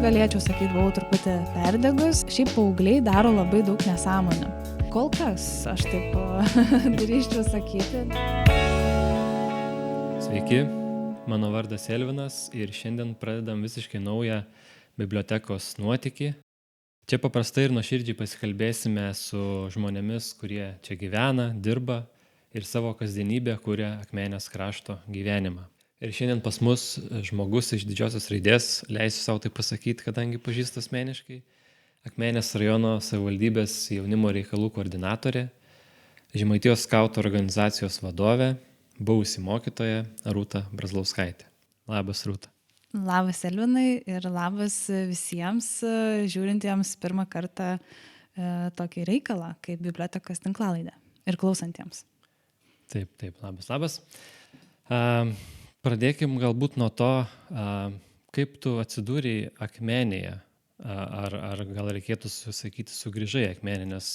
galėčiau sakyti, buvau truputį perdegus. Šiaip paaugliai daro labai daug nesąmonių. Kol kas, aš taip drįsčiau sakyti. Sveiki, mano vardas Elvinas ir šiandien pradedam visiškai naują bibliotekos nuotykį. Čia paprastai ir nuoširdžiai pasikalbėsime su žmonėmis, kurie čia gyvena, dirba ir savo kasdienybę kuria Akmenės krašto gyvenimą. Ir šiandien pas mus žmogus iš didžiosios raidės, leisiu savo tai pasakyti, kadangi pažįstu asmeniškai, Akmenės rajono savivaldybės jaunimo reikalų koordinatorė, Žemaitijos skautų organizacijos vadovė, buvusi mokytoja Rūta Brazlauskaitė. Labas, Rūta. Labas, Elvinai, ir labas visiems žiūrintiems pirmą kartą tokį reikalą kaip bibliotekos tinklalaidė ir klausantiems. Taip, labas. Pradėkim galbūt nuo to, kaip tu atsidūrei Akmenėje, ar gal reikėtų sakyti sugrįžai Akmenę, nes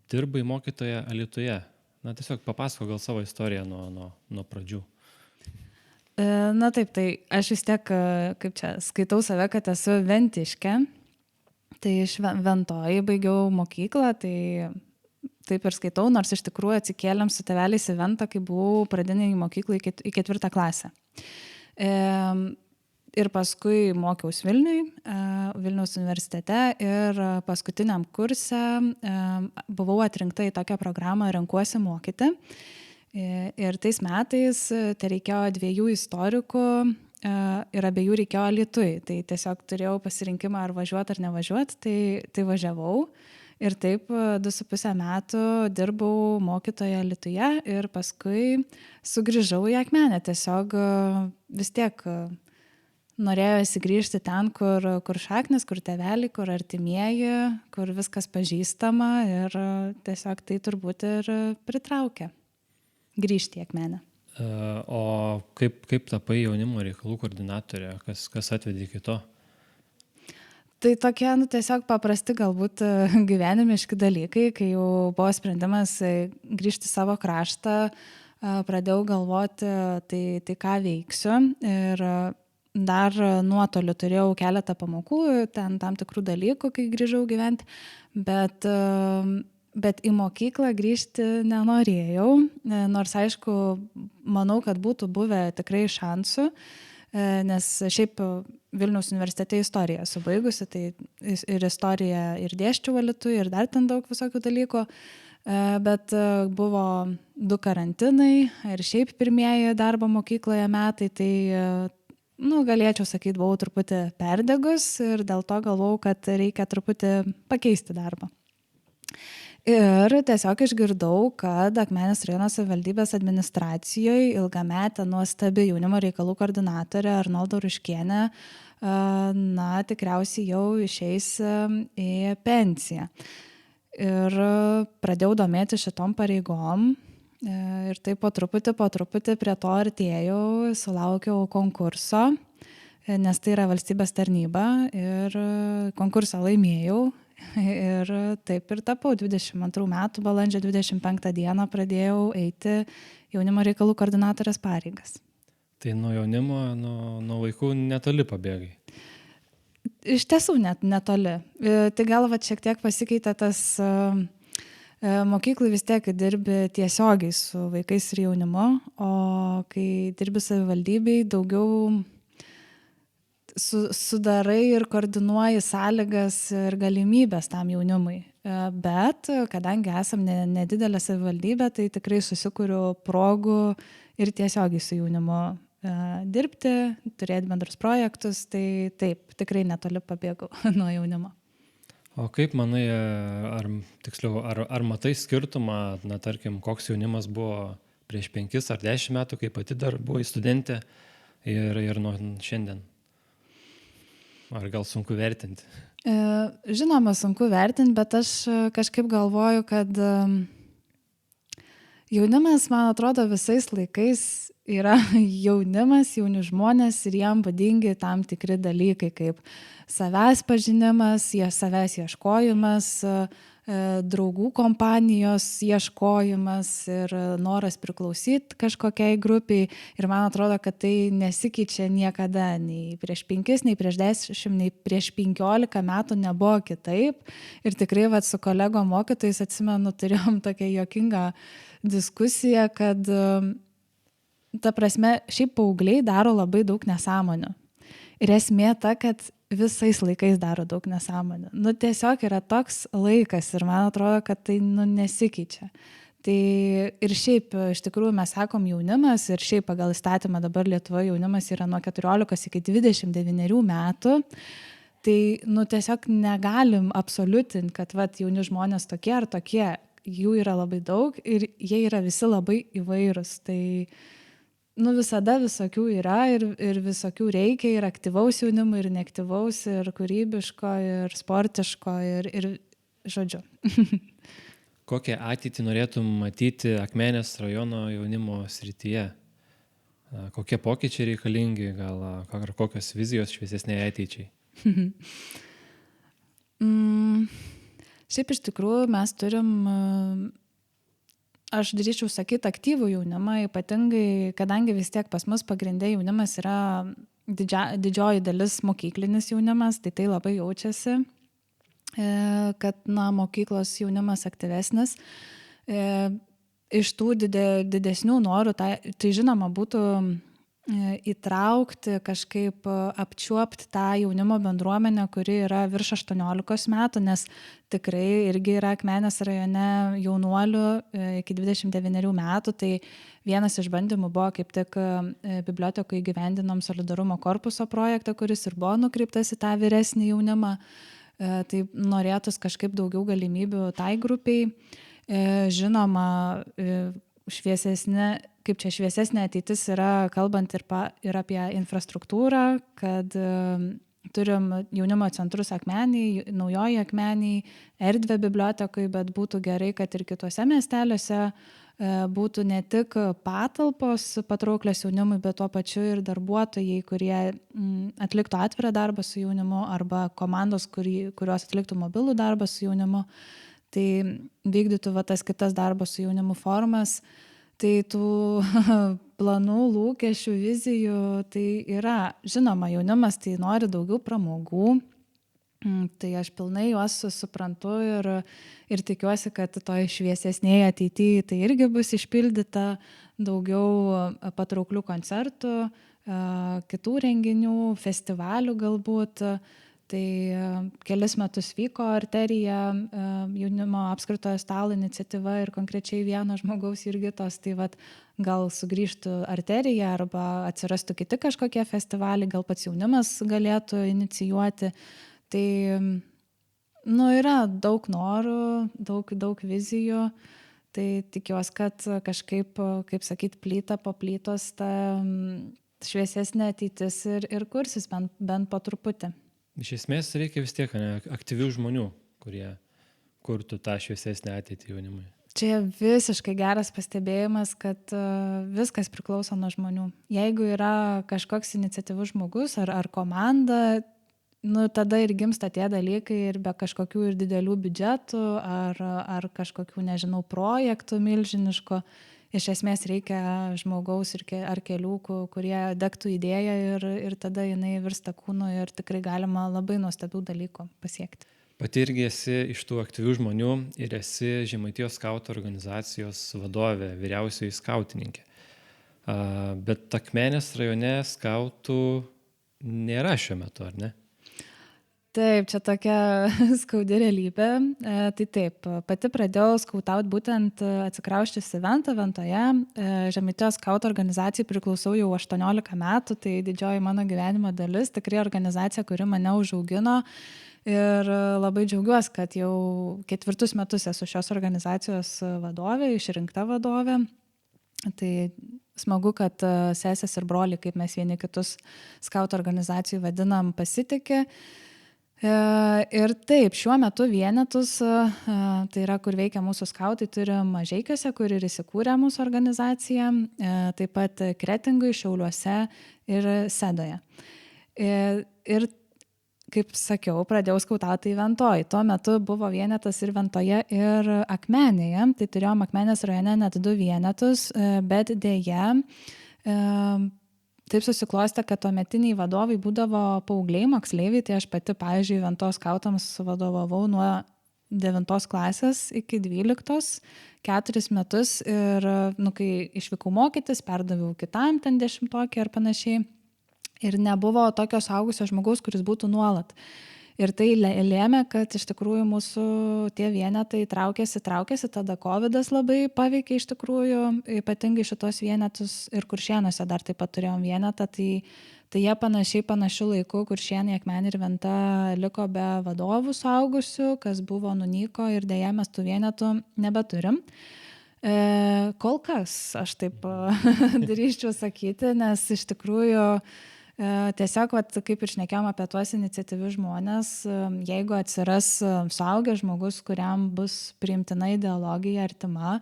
dirbai mokytoja Alytuje. Na, tiesiog papasako gal savo istoriją nuo pradžių. Na taip, tai aš vis tiek, kaip čia, skaitau save, kad esu ventiškė. Tai iš Ventoji baigiau mokyklą, tai taip ir skaitau, nors iš tikrųjų atsikėlėm su tėveliais į Ventą, kai buvau pradinėj mokyklai į 4 klasę. Ir paskui mokiaus Vilniaus universitete ir paskutiniam kurse buvau atrinkta į tokią programą Renkuosi mokyti. Ir tais metais tai reikėjo 2 istorikų ir abiejų reikėjo Alytui. Tai tiesiog turėjau pasirinkimą ar važiuoti ar nevažiuoti, tai važiavau. Ir taip 2,5 metų dirbau mokytoja Alytuje ir paskui sugrįžau į Akmenę. Tiesiog vis tiek norėjosi grįžti ten, kur šaknis, kur tėveliai, kur artimieji, kur viskas pažįstama ir tiesiog tai turbūt ir pritraukė grįžti į Akmenę. O kaip tapai jaunimo reikalų koordinatorė? Kas atvedė iki to? Tai tokie tiesiog paprasti galbūt gyvenimiški dalykai, kai jau buvo sprendimas grįžti į savo kraštą, pradėjau galvoti, tai ką veiksiu. Ir dar nuotoliu turėjau keletą pamokų, ten tam tikrų dalykų, kai grįžau gyventi, bet į mokyklą grįžti nenorėjau, nors aišku, manau, kad būtų buvę tikrai šansų, nes šiaip Vilniaus universitete istoriją esu baigusi, tai ir istoriją ir dėsčiau Alytuje, ir dar ten daug visokių dalykų, bet buvo 2 karantinai ir šiaip pirmieji darbo mokykloje metai, tai galėčiau sakyti, buvau truputį perdegus ir dėl to galvojau, kad reikia truputį pakeisti darbą. Ir tiesiog išgirdau, kad Akmenės rajono savivaldybės administracijoje ilgametė nuostabi jaunimo reikalų koordinatorė Arnolda Ruškienė, tikriausiai jau išeis į pensiją. Ir pradėjau domėti šitom pareigom ir taip po truputį prie to artėjau, sulaukiau konkurso, nes tai yra valstybės tarnyba ir konkursą laimėjau. Ir taip ir tapau 22 metų balandžio 25 dieną pradėjau eiti jaunimo reikalų koordinatorės pareigas. Tai nuo jaunimo, nuo vaikų netoli pabėgai? Iš tiesų netoli. Tai gal šiek tiek pasikeitė tas mokyklai vis tiek dirbi tiesiogiai su vaikais ir jaunimu, o kai dirbi savivaldybei daugiau sudarai ir koordinuoji sąlygas ir galimybės tam jaunimui. Bet kadangi esam nedidelė savivaldybė, tai tikrai susikuriu progų ir tiesiogiai su jaunimu dirbti, turėti bendrus projektus, tai taip, tikrai netoli pabėgau nuo jaunimo. O kaip manai, ar matai skirtumą, tarkim, koks jaunimas buvo prieš 5 ar 10 metų, kai pati dar buvai studentė ir nuo šiandien? Ar gal sunku vertinti? Žinoma, sunku vertinti, bet aš kažkaip galvoju, kad jaunimas, man atrodo, visais laikais yra jaunimas, jauni žmonės ir jam būdingi tam tikri dalykai, kaip savęs pažinimas, savęs ieškojimas, draugų kompanijos ieškojimas ir noras priklausyti kažkokiai grupiai. Ir man atrodo, kad tai nesikeičia niekada, nei prieš 5, nei prieš 10, nei prieš 15 metų nebuvo kitaip. Ir tikrai su kolego mokytojais, atsimenu, turėjom tokią juokingą diskusiją, kad ta prasme, šiaip paaugliai daro labai daug nesąmonių. Ir esmė ta, kad visais laikais daro daug nesąmonių. Tiesiog yra toks laikas ir man atrodo, kad tai nesikeičia. Tai ir šiaip, iš tikrųjų, mes sakom jaunimas ir šiaip pagal įstatymą dabar Lietuvoje jaunimas yra nuo 14 iki 29 metų. Tai tiesiog negalim absoliutinti, kad jauni žmonės tokie ar tokie. Jų yra labai daug ir jie yra visi labai įvairūs. Tai visada visokių yra ir visokių reikia, ir aktyvaus jaunimo, ir neaktyvaus, ir kūrybiško, ir sportiško, ir žodžiu. Kokią ateitį norėtum matyti Akmenės rajono jaunimo srityje? Kokie pokyčiai reikalingi, gal kokios vizijos šviesesnėje ateičiai? Šiaip iš tikrųjų mes turim... Aš drįčiau sakyti aktyvų jaunimą, ypatingai, kadangi vis tiek pas mus pagrindė jaunimas yra didžioji dalis mokyklinis jaunimas, tai labai jaučiasi, kad mokyklos jaunimas aktyvesnis. Iš tų didesnių norų, tai žinoma būtų įtraukti, kažkaip apčiuopti tą jaunimo bendruomenę, kuri yra virš 18 metų, nes tikrai irgi yra Akmenės rajone jaunuolių iki 29 metų, tai vienas iš bandymų buvo kaip tik bibliotekoje įgyvendinom solidarumo korpuso projektą, kuris ir buvo nukreiptas į tą vyresnį jaunimą, tai norėtus kažkaip daugiau galimybių tai grupiai. Žinoma, šviesesnė ateitis yra kalbant ir apie infrastruktūrą, kad turim jaunimo centrus Akmenėj, Naujoji Akmenėj, erdvę bibliotekai, bet būtų gerai, kad ir kitose miesteliuose būtų ne tik patalpos patrauklios jaunimui, bet tuo pačiu ir darbuotojai, kurie atliktų atvirą darbą su jaunimu arba komandos, kurios atliktų mobilų darbą su jaunimu. Tai vykdytų tas kitas darbo su jaunimu formas, tai tų planų, lūkesčių, vizijų, tai yra, žinoma, jaunimas tai nori daugiau pramogų, tai aš pilnai juos suprantu ir tikiuosi, kad toj šviesesnėje ateityje tai irgi bus išpildyta, daugiau patrauklių koncertų, kitų renginių, festivalių galbūt. Tai kelis metus vyko Arterija, jaunimo apskritojo stalo iniciatyva ir konkrečiai vieno žmogaus Jurgitos, tai gal sugrįžtų Arterija arba atsirastų kiti kažkokie festivaliai, gal pats jaunimas galėtų inicijuoti. Tai yra daug norų, daug vizijų, tai tikiuosi, kad kažkaip, kaip sakyti, plyta po plytos ta šviesesnė ateitis ir kursis bent po truputį. Iš esmės reikia vis tiek aktyvių žmonių, kurie kurtų tą šviesesnę ateitį jaunimui. Čia visiškai geras pastebėjimas, kad viskas priklauso nuo žmonių. Jeigu yra kažkoks iniciatyvus žmogus ar komanda, tada ir gimsta tie dalykai ir be kažkokių ir didelių biudžetų ar kažkokių, nežinau, projektų milžiniško. Iš esmės reikia žmogaus ar kelių, kurie degtų idėją ir tada jinai virsta kūnu ir tikrai galima labai nuostabių dalykų pasiekti. Pati irgi esi iš tų aktyvių žmonių ir esi Žemaitijos skautų organizacijos vadovė, vyriausioji skautininkė. Bet Akmenės rajone skautų nėra šiuo metu, ar ne? Taip, čia tokia skaudi realybė. Tai taip, pati pradėjau skautauti būtent atsikrausčiusi Ventoje. Žemaitijos skautų organizacijai priklausau jau 18 metų, tai didžioji mano gyvenimo dalis, tikrai organizacija, kuri mane užaugino. Ir labai džiaugiuosi, kad jau 4 metus esu šios organizacijos vadovė, išrinkta vadovė. Tai smagu, kad sesės ir broliai, kaip mes vieni kitus skautų organizacijų vadinam, pasitikė. Ir taip, šiuo metu vienetus, tai yra, kur veikia mūsų skautai, turi Mažeikiuose, kur ir įsikūrė mūsų organizacija, taip pat Kretingoj, Šiauliuose ir Sedoje. Ir kaip sakiau, pradėjau skautauti į Ventoj. Tuo metu buvo vienetas ir Ventoje, ir Akmenėje. Tai turėjom Akmenės rajone net 2 vienetus, bet dėja taip susiklostė, kad tuometiniai vadovai būdavo paaugliai, moksleiviai. Tai aš pati, pavyzdžiui, Ventos skautams vadovavau nuo 9 klasės iki 12, 4 metus. Ir kai išvykau mokytis, perdaviau kitam ten 10-okį ar panašiai. Ir nebuvo tokio suaugusio žmogaus, kuris būtų nuolat. Ir tai lėmė, kad iš tikrųjų mūsų tie vienetai traukėsi, tada Covidas labai paveikė iš tikrųjų, ypatingai šitos vienetus, ir Kuršėnuose dar taip pat turėjom vienetą, tai jie panašiu laiku Kuršėnai, Akmenė ir Venta liko be vadovų suaugusių, kas buvo nunyko, ir dėja mes tų vienetų nebeturim. Kol kas, aš taip drįsčiau sakyti, nes iš tikrųjų tiesiog, kaip ir šnekėjom apie tuos iniciatyvius žmonės, jeigu atsiras suaugęs žmogus, kuriam bus priimtina ideologija artima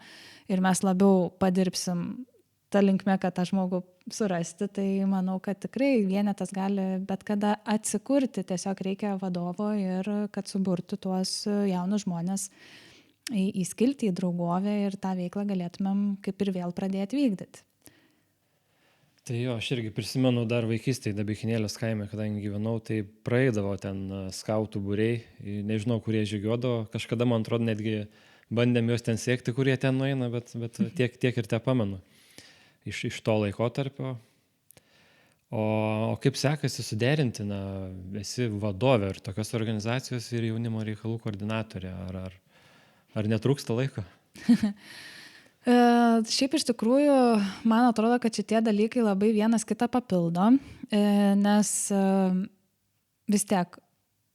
ir mes labiau padirbsim tą linkmę, kad tą žmogų surasti, tai manau, kad tikrai vienetas gali bet kada atsikurti, tiesiog reikia vadovo ir kad suburtų tuos jaunus žmonės į skiltį, į draugovę ir tą veiklą galėtumėm kaip ir vėl pradėti vykdyti. Tai jo, aš irgi prisimenu dar vaikystėje Dabėchinėlės kaime, kadangi gyvenau, tai praeidavo ten skautų būriai, nežinau, kurie žygiuodavo, kažkada, man atrodo, netgi bandėm juos ten siekti, kurie ten nueina, bet tiek ir te pamenu iš to laikotarpio. O kaip sekasi suderinti, esi vadovė ir tokios organizacijos ir jaunimo reikalų koordinatorė, ar netrūksta laiko? Šiaip iš tikrųjų, man atrodo, kad šitie dalykai labai vienas kitą papildo, nes vis tiek,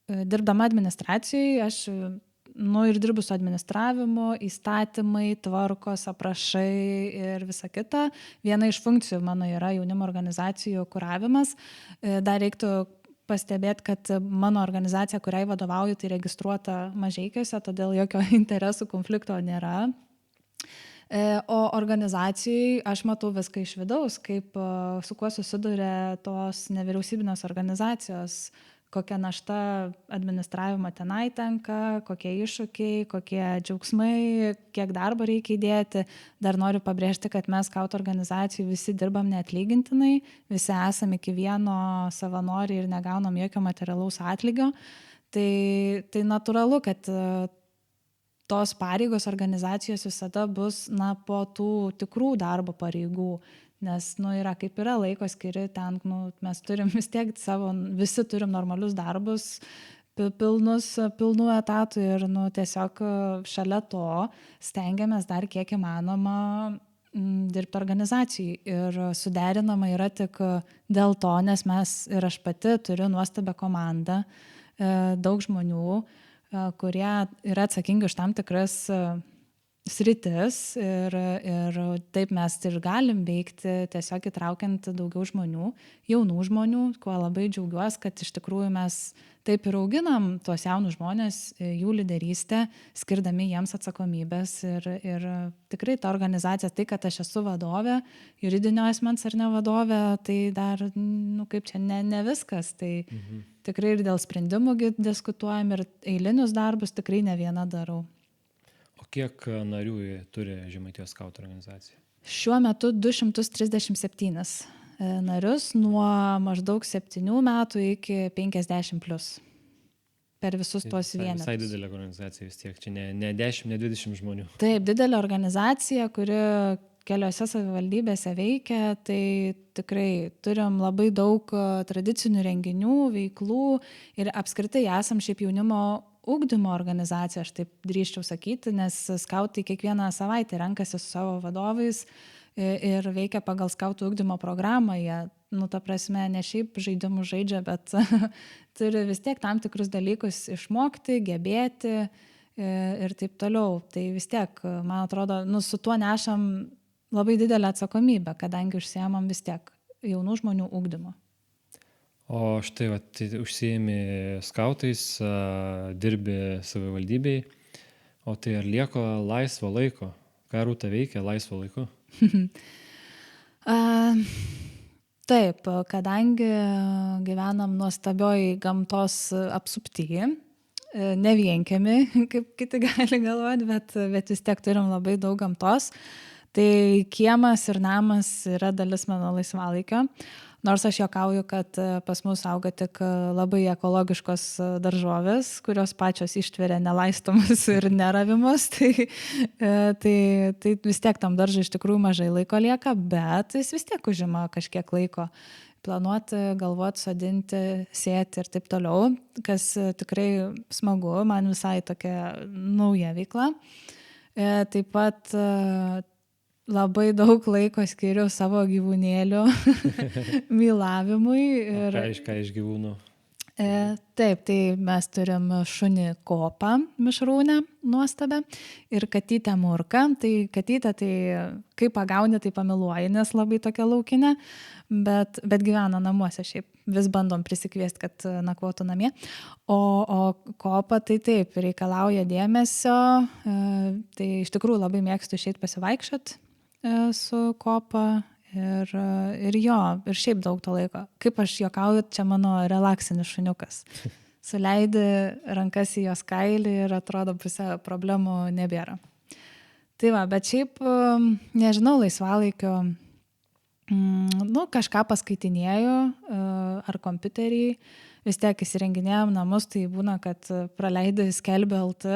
dirbdama administracijai, aš ir dirbu su administravimu, įstatymai, tvarkos, aprašai ir visa kita. Viena iš funkcijų mano yra jaunimo organizacijų kuravimas. Dar reiktų pastebėti, kad mano organizacija, kuriai vadovauju, tai registruota Mažeikiuose, todėl jokio interesų konflikto nėra. O organizacijai aš matau viską iš vidaus, su kuo susiduria tos nevyriausybinės organizacijos, kokia našta administravimo tenai tenka, kokie iššūkiai, kokie džiaugsmai, kiek darbo reikia įdėti. Dar noriu pabrėžti, kad mes skautų organizacijų visi dirbam neatlygintinai, visi esame iki vieno savanoriai ir negaunam jokio materialaus atlygio. Tai natūralu, kad tos pareigos organizacijos visada bus po tų tikrų darbo pareigų, nes yra kaip yra, laiko skiri ten, mes turim vis tiek visi turim normalius darbus, pilnų etatų ir tiesiog šalia to stengiamės dar kiek įmanoma dirbti organizacijai. Ir suderinama yra tik dėl to, nes mes ir aš pati turiu nuostabią komandą, daug žmonių, kurie yra atsakingi už tam tikras sritis ir taip mes ir galim veikti, tiesiog įtraukiant daugiau žmonių, jaunų žmonių, kuo labai džiaugiuosi, kad iš tikrųjų mes taip ir auginam tuos jaunus žmonės, jų lyderystę, skirdami jiems atsakomybės ir tikrai ta organizacija, tai, kad aš esu vadovė, juridinio asmens ar ne vadovė, tai dar, kaip čia, ne viskas, tai tikrai ir dėl sprendimų diskutuojam ir eilinius darbus tikrai ne vieną darau. O kiek narių turi Žemaitijos skautų organizacija? Šiuo metu 237 narius nuo maždaug 7 metų iki 50 plus per visus tuos vienetus. Visai didelė organizacija vis tiek, čia ne 10, ne 20 žmonių. Taip, didelė organizacija, kuri keliose savivaldybėse veikia, tai tikrai turim labai daug tradicinių renginių, veiklų ir apskritai esam šiaip jaunimo ugdymo organizacija, aš taip drįsčiau sakyti, nes skautai kiekvieną savaitę renkasi su savo vadovais ir veikia pagal skautų ugdymo programą. Jie, ta prasme, ne šiaip žaidimus žaidžia, bet turi vis tiek tam tikrus dalykus išmokti, gebėti ir taip toliau. Tai vis tiek, man atrodo, su tuo nešam labai didelę atsakomybę, kadangi užsiemam vis tiek jaunų žmonių ugdymo. O štai, užsiimi skautais, dirbi savivaldybei, o tai ar lieka laisvo laiko? Ką Rūta veikia laisvo laiku? Taip, kadangi gyvenam nuostabioj gamtos apsuptyje, ne vienkiemy, kaip kiti gali galvoti, bet vis tiek turim labai daug gamtos. Tai kiemas ir namas yra dalis mano laisvalaikio. Nors aš juokauju, kad pas mus auga tik labai ekologiškos daržovės, kurios pačios ištveria nelaistomus ir neravimus, tai vis tiek tam daržui iš tikrųjų mažai laiko lieka, bet jis vis tiek užima kažkiek laiko planuoti, galvoti, sodinti, sėti ir taip toliau, kas tikrai smagu, man visai tokia nauja veikla. Taip pat labai daug laiko skiriu savo gyvūnėlių mylavimui. Ką iš gyvūnų? Taip, tai mes turim šunį Kopą mišrūnę nuostabę ir katytę Murką. Tai katytę, tai kai pagauni, tai pamiluoji, nes labai tokia laukinė, bet gyvena namuose šiaip. Vis bandom prisikviesti, kad nakvotų namie. O Kopa tai taip, reikalauja dėmesio. Tai iš tikrųjų labai mėgstu išeiti pasivaikščiot su Kopa ir jo, ir šiaip daug to laiko. Kaip aš juokauju, čia mano relaksinis šuniukas. Suleidi rankas į jos kailį ir atrodo pusė problemų nebėra. Tai va, bet šiaip, nežinau, laisvalaikio, kažką paskaitinėju ar kompiuterį, vis tiek įsirenginėjom namus, tai būna, kad praleidai Skelbiu.lt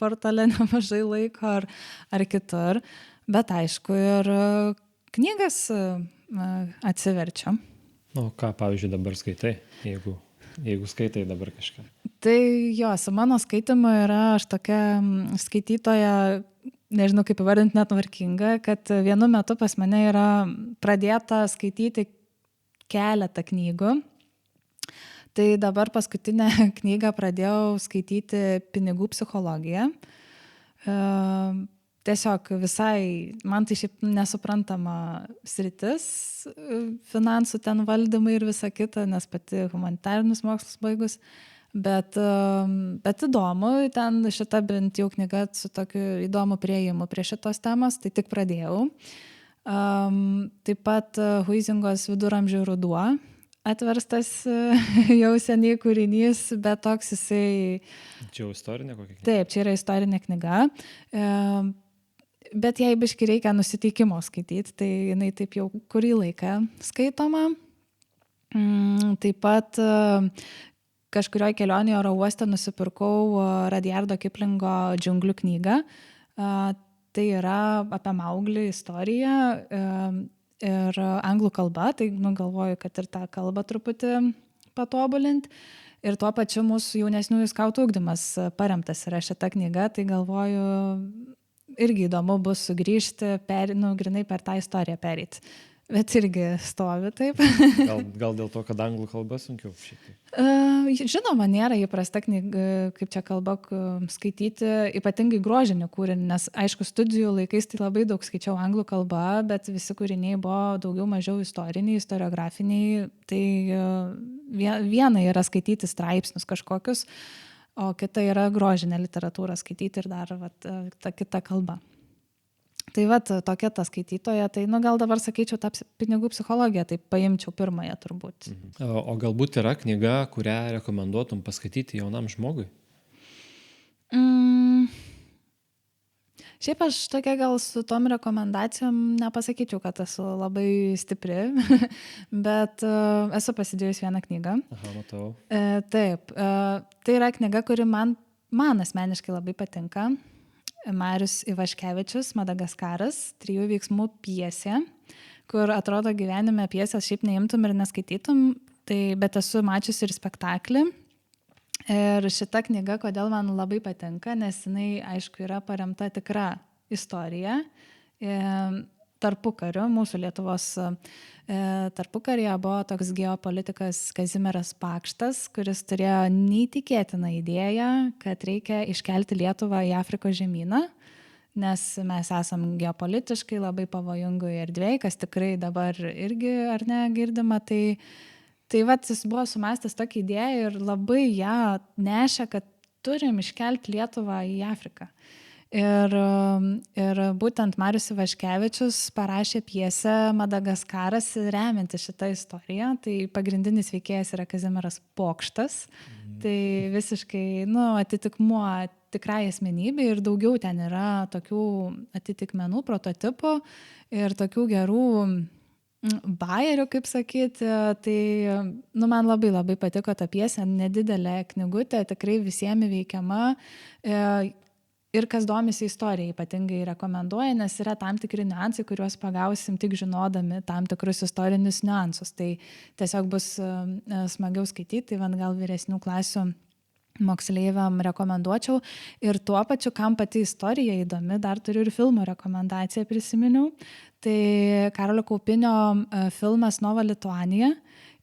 portale nemažai laiko ar kitur. Bet aišku, ir knygas atsiverčiu. O ką, pavyzdžiui, dabar skaitai, jeigu skaitai dabar kažką? Tai jo, su mano skaitimu yra aš tokia skaitytoja, nežinau kaip įvardinti, netvarkinga, kad vienu metu pas mane yra pradėta skaityti keletą knygų. Tai dabar paskutinę knygą pradėjau skaityti Pinigų psichologiją. Tiesiog visai, man tai šiaip nesuprantama sritis, finansų ten valdymai ir visa kita, nes pati humanitarinius mokslus baigus, bet įdomu, ten šita bent jau knyga su tokiu įdomu priėjimu prie šitos temos, tai tik pradėjau. Taip pat Huizingos Viduramžių ruduo atverstas jau seniai kūrinys, bet toks jisai... Čia jau istorinė kokia knyga? Taip, čia yra istorinė knyga. Bet jei biški reikia nusiteikimo skaityti, tai jinai taip jau kurį laiką skaitoma. Taip pat kažkurioje kelionėje oro uoste nusipirkau Rudyardo Kiplingo Džiunglių knygą. Tai yra apie Mauglį istoriją ir anglų kalba, tai galvoju, kad ir tą kalbą truputį patobulinti. Ir tuo pačiu mūsų jaunesniųjų skautų ugdymas paremtas yra šita knyga, tai galvoju, irgi įdomu bus sugrįžti, grinai per tą istoriją pereiti. Bet irgi stovi taip. Gal dėl to, kad anglų kalba sunkiau šiek tiek? Žinoma, nėra įprasta knyga, kaip čia kalba, skaityti, ypatingai grožinį kūrinį, nes aišku, studijų laikais tai labai daug skaičiau anglų kalba, bet visi kūriniai buvo daugiau mažiau istoriniai, istoriografiniai, tai viena yra skaityti straipsnius kažkokius, o kita yra grožinė literatūra skaityti ir dar ta kita kalba. Tai tokia ta skaitytoja, tai gal dabar sakyčiau tą Pinigų psichologiją, tai paimčiau pirmąją turbūt. O galbūt yra knyga, kurią rekomenduotum paskaityti jaunam žmogui? Šiaip aš tokia gal su tom rekomendacijom nepasakyčiau, kad esu labai stipri, bet esu pasidėjus vieną knygą. Aha, matau. Taip, tai yra knyga, kuri man asmeniškai labai patinka. Marius Ivaškevičius, Madagaskaras, 3 veiksmų pjesė, kur atrodo gyvenime pjesės šiaip neimtum ir neskaitytum, bet esu mačiusi ir spektaklį. Ir šita knyga, kodėl man labai patinka, nes jinai, aišku, yra paremta tikra istorija. Tarpukariu, mūsų Lietuvos tarpukaryje buvo toks geopolitikas Kazimieras Pakštas, kuris turėjo neįtikėtiną idėją, kad reikia iškelti Lietuvą į Afrikos žemyną, nes mes esam geopolitiškai labai pavojingoje erdvėje, kas tikrai dabar irgi ar ne girdima. Tai jis buvo sumąstęs tokią idėją ir labai ją nešė, kad turim iškelti Lietuvą į Afriką. Ir būtent Marius Ivaškevičius parašė pjesę Madagaskaras remianti šitą istoriją. Tai pagrindinis veikėjas yra Kazimieras Pokštas. Tai visiškai atitikmuo tikrai asmenybė ir daugiau ten yra tokių atitikmenų, prototipų ir tokių gerų bajerių, kaip sakyti. Tai man labai labai patiko ta pjesė, nedidelė knygutė, tikrai visiems veikiama. Ir kas domisi istorija ypatingai rekomenduoja, nes yra tam tikri niuansai, kuriuos pagausim tik žinodami tam tikrus istorinius niuansus. Tai tiesiog bus smagiau skaityti, tai gal vyresnių klasių moksleiviam rekomenduočiau. Ir tuo pačiu, kam pati istorija įdomi, dar turiu ir filmo rekomendaciją prisiminiau. Tai Karolio Kaupinio filmas Nova Lituanija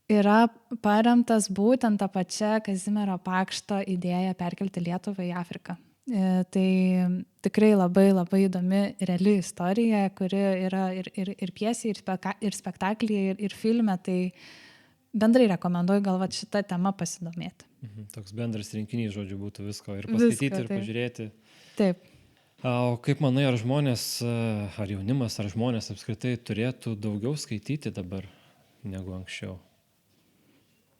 yra paremtas būtent tą pačią Kazimiero Pakšto idėją perkelti Lietuvą į Afriką. Tai tikrai labai labai įdomi reali istorija, kuri yra ir pjesė, ir spektaklyje, ir filme. Tai bendrai rekomenduoju gal šitą temą pasidomėti. Toks bendras rinkinys, žodžiu, būtų visko ir paskaityti, ir pažiūrėti. Taip. O kaip manai, ar žmonės, ar jaunimas, ar žmonės apskritai turėtų daugiau skaityti dabar negu anksčiau?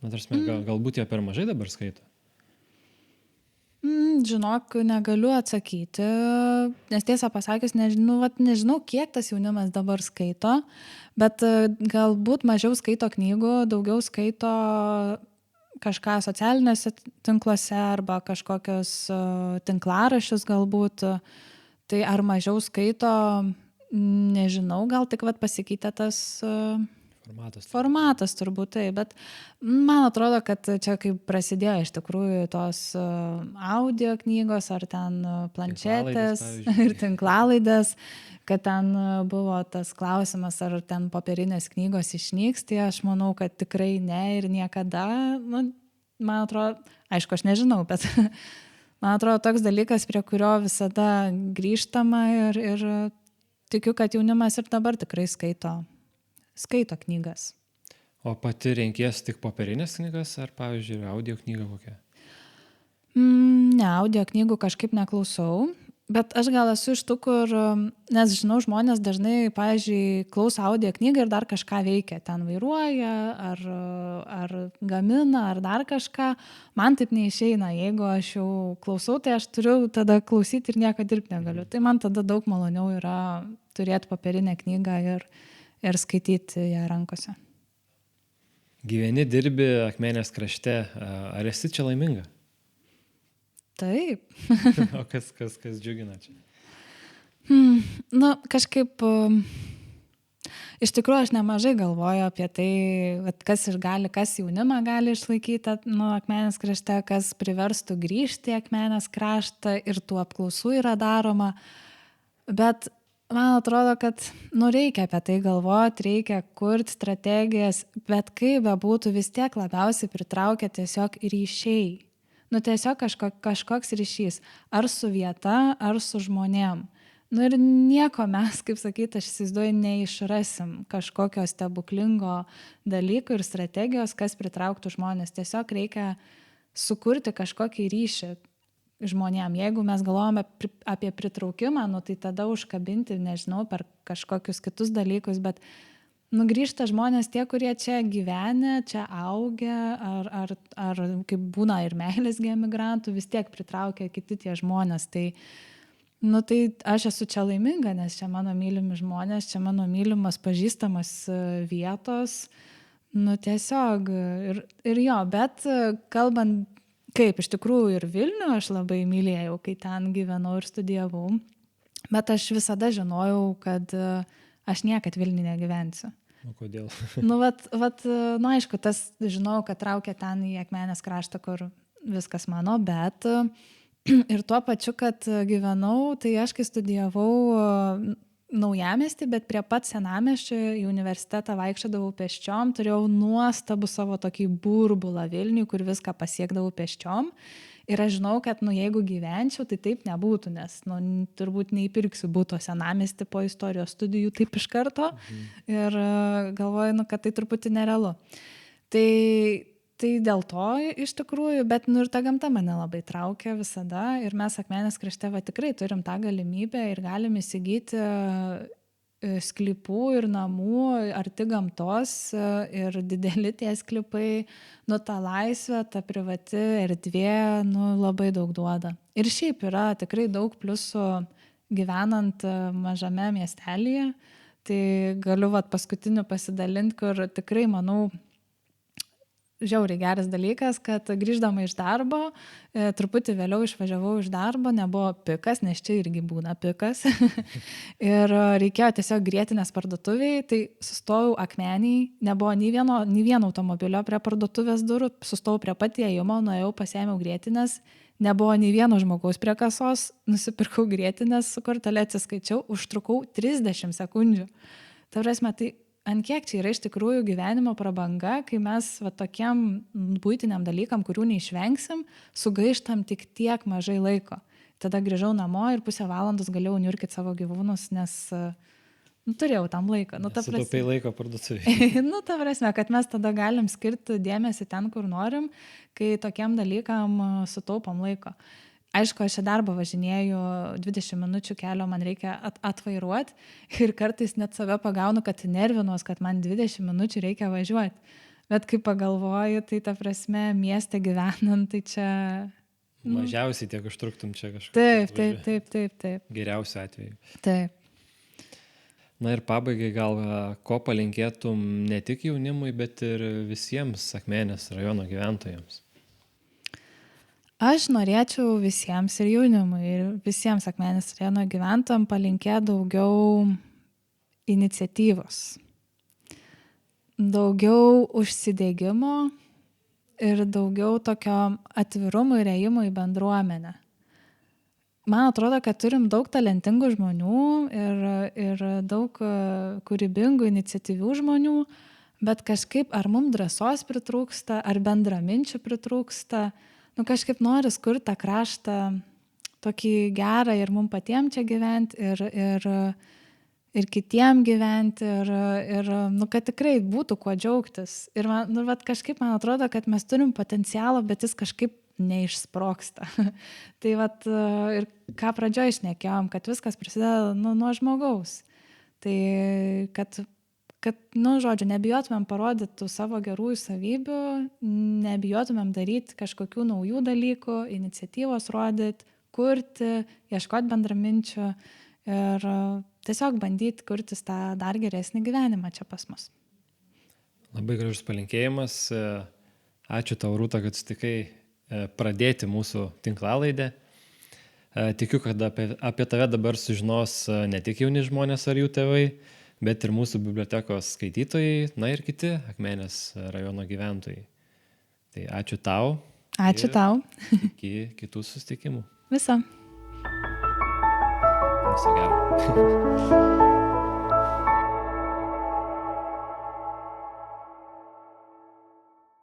Galbūt jie per mažai dabar skaito? Žinok, negaliu atsakyti, nes tiesą pasakius, nežinau, kiek tas jaunimas dabar skaito, bet galbūt mažiau skaito knygų, daugiau skaito kažką socialiniuose tinkluose arba kažkokius tinklaraščius galbūt. Tai ar mažiau skaito, nežinau, gal tik pasikeitė tas formatas turbūt tai, bet man atrodo, kad čia kaip prasidėjo iš tikrųjų tos audio knygos ar ten planšetės ir tinklalaidės, kad ten buvo tas klausimas, ar ten popierinės knygos išnyks, tai aš manau, kad tikrai ne ir niekada, man atrodo, aišku, aš nežinau, bet man atrodo toks dalykas, prie kurio visada grįžtama ir tikiu, kad jaunimas ir dabar tikrai skaito knygas. O pati renkies tik popierinės knygas ar, pavyzdžiui, audio knygą kokią? Ne, audio knygų kažkaip neklausau, bet aš gal esu iš tų, kur, nes žinau, žmonės dažnai, pavyzdžiui, klauso audio knygą ir dar kažką veikia, ten vairuoja, ar gamina, ar dar kažką. Man taip neišeina, jeigu aš jau klausau, tai aš turiu tada klausyti ir nieko dirbti negaliu. Tai man tada daug maloniau yra turėti popierinę knygą ir skaityti ją rankose. Gyveni, dirbi Akmenės krašte. Ar esi čia laiminga? Taip. O kas džiugina čia? Kažkaip, iš tikrųjų aš nemažai galvoju apie tai, kas jaunimą gali išlaikyti Akmenės krašte, kas priverstų grįžti į Akmenės kraštą ir tų apklausų yra daroma. Bet man atrodo, kad reikia apie tai galvoti, reikia kurti strategijas, bet kaip bebūtų, vis tiek labiausiai pritraukia tiesiog ryšiai. Tiesiog kažkoks ryšys, ar su vieta, ar su žmonėm. Ir nieko mes, kaip sakyti, aš įsivaizduoju, neišrasim kažkokio stebuklingo dalyko ir strategijos, kas pritrauktų žmonės. Tiesiog reikia sukurti kažkokį ryšį žmonėm. Jeigu mes galvojame apie pritraukimą, tai tada užkabinti, nežinau, per kažkokius kitus dalykus, bet grįžta žmonės tie, kurie čia gyvenę, čia augę, ar kaip būna ir meilės emigrantų, vis tiek pritraukia kiti tie žmonės. Tai aš esu čia laiminga, nes čia mano mylimi žmonės, čia mano mylimas pažįstamas vietos. Tiesiog ir jo, bet kalbant, kaip iš tikrųjų ir Vilnių aš labai mylėjau, kai ten gyvenau ir studijavau, bet aš visada žinojau, kad aš niekad Vilniuje negyvensiu. O kodėl? Aišku, tas žinojau, kad traukia ten į Akmenės kraštą, kur viskas mano, bet ir tuo pačiu, kad gyvenau, tai aš kai studijavau Naujamiestį, bet prie pat Senamiesčio į universitetą vaikščiodavau pėsčiom, turėjau nuostabų savo tokį burbulą Vilniui, kur viską pasiekdavau pėsčiom. Ir aš žinau, kad jeigu gyvenčiau, tai taip nebūtų, nes turbūt neįpirksiu būto Senamiestį po istorijos studijų taip iš karto. Ir galvoju, kad tai truputį nerealu. Tai Tai dėl to iš tikrųjų, bet nu ir ta gamta mane labai traukia visada ir mes Akmenės krašte va tikrai turim tą galimybę ir galim įsigyti sklypų ir namų arti gamtos ir dideli tie sklypai, nu ta laisvė, ta privati erdvė, nu labai daug duoda. Ir šiaip yra tikrai daug pliusų gyvenant mažame miestelėje, tai galiu vat paskutiniu pasidalinti, kur tikrai manau, žiauriai geras dalykas, kad grįždama iš darbo, truputį vėliau išvažiavau iš darbo, nebuvo pikas, nes čia irgi būna pikas. Ir reikėjo tiesiog grietinės parduotuviai, tai sustojau Akmenėj, nebuvo nei vieno automobilio prie parduotuvės durų, sustojau prie pat įėjimo, nuėjau, pasiėmiau grietinės, nebuvo nei vieno žmogaus prie kasos, nusipirkau grietinės, su kortele atsiskaičiau, užtrukau 30 sekundžių. Ta prasme, tai ant kiek čia yra iš tikrųjų gyvenimo prabanga, kai mes va tokiem buitiniam dalykam, kurių neišvengsim, sugaištam tik tiek mažai laiko. Tada grįžau namo ir pusę valandos galėjau niurkyti savo gyvūnus, nes turėjau tam laiką. Sutaupai laiko parduotuvėje. Ta prasme, kad mes tada galim skirti dėmesį ten, kur norim, kai tokiem dalykam sutaupom laiko. Aišku, aš į darbą važinėju 20 minučių kelio, man reikia atvairuoti ir kartais net save pagaunu, kad nervinuos, kad man 20 minučių reikia važiuoti. Bet kai pagalvoju, tai ta prasme, mieste gyvenant, tai čia... Mažiausiai tiek užtruktum čia kažkaip. Taip. Geriausiu atveju. Taip. Na ir pabaigai gal ko palinkėtum ne tik jaunimui, bet ir visiems Akmenės rajono gyventojams? Aš norėčiau visiems ir jaunimui, ir visiems Akmenės rajono gyventojams palinkėti daugiau iniciatyvos, daugiau užsidegimo ir daugiau tokio atvirumo ir ėjimo į bendruomenę. Man atrodo, kad turim daug talentingų žmonių ir daug kūrybingų, iniciatyvių žmonių, bet kažkaip ar mums drąsos pritrūksta, ar bendraminčių pritrūksta, kažkaip nori kurti tą kraštą tokį gerą ir mums patiems čia gyventi ir kitiem gyventi ir kad tikrai būtų kuo džiaugtis. Ir kažkaip man atrodo, kad mes turim potencialą, bet jis kažkaip neišsprogsta. Tai ir ką pradžioj šnekėjom, kad viskas prasideda nuo žmogaus. Tai kad žodžiu, nebijotumėm parodyti tų savo gerųjų savybių, nebijotumėm daryti kažkokių naujų dalykų, iniciatyvos rodyti, kurti, ieškoti bendraminčių ir tiesiog bandyti kurtis tą dar geresnį gyvenimą čia pas mus. Labai gražus palinkėjimas. Ačiū tau, Rūta, kad sutikai pradėti mūsų tinklalaidę. Tikiu, kad apie tave dabar sužinos ne tik jauni žmonės ar jų tėvai, bet ir mūsų bibliotekos skaitytojai, na ir kiti Akmenės rajono gyventojai. Tai ačiū tau. Ačiū tau. Iki kitų susitikimų. Viso. Viso gero.